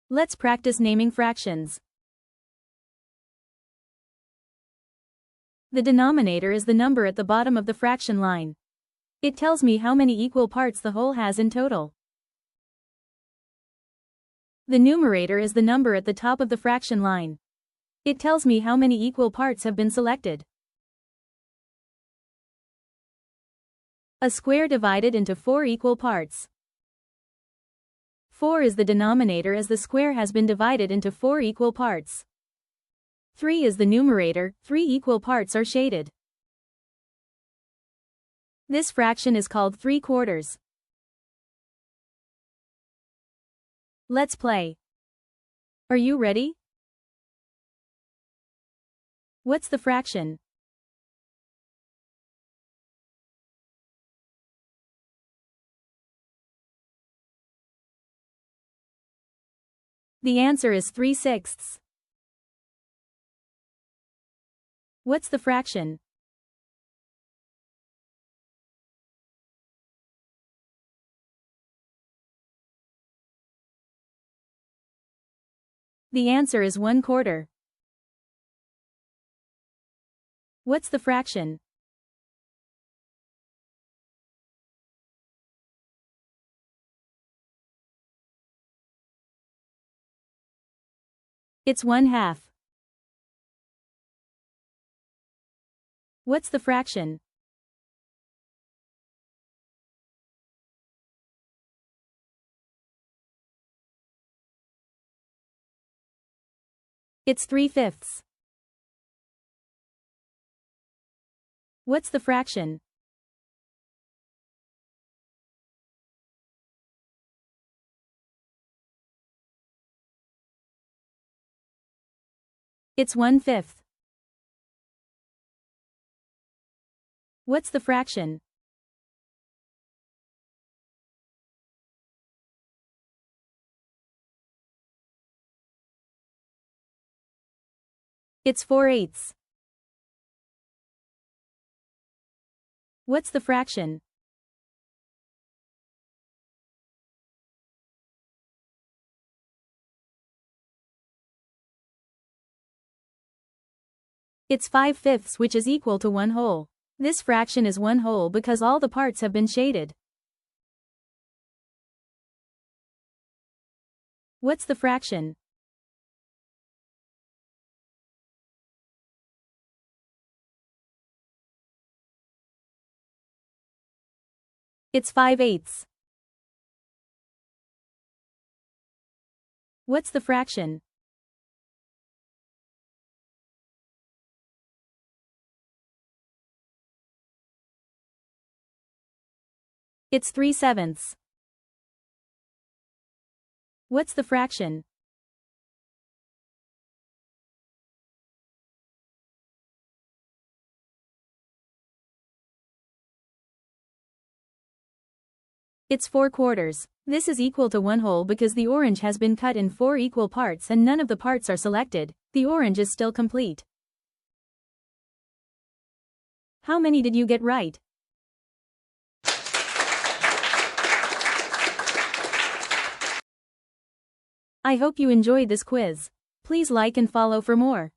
Let's practice naming fractions. The denominator is the number at the bottom of the fraction line. It tells me how many equal parts the whole has in total. The numerator is the number at the top of the fraction line. It tells me how many equal parts have been selected. A square divided into 4 equal parts. 4 is the denominator as the square has been divided into 4 equal parts. 3 is the numerator, 3 equal parts are shaded. This fraction is called 3/4. Let's play. Are you ready? What's the fraction? The answer is 3/6. What's the fraction? The answer is 1/4. What's the fraction? It's 1/2. What's the fraction? It's 3/5. What's the fraction? It's 1/5. What's the fraction? It's 4/8. What's the fraction? It's 5/5, which is equal to 1/2. This fraction is 1/2 because all the parts have been shaded. What's the fraction? It's 5/8. What's the fraction? It's 3/7. What's the fraction? It's 4/4. This is equal to 1/2 because the orange has been cut in 4 equal parts and none of the parts are selected. The orange is still complete. How many did you get right? I hope you enjoyed this quiz. Please like and follow for more.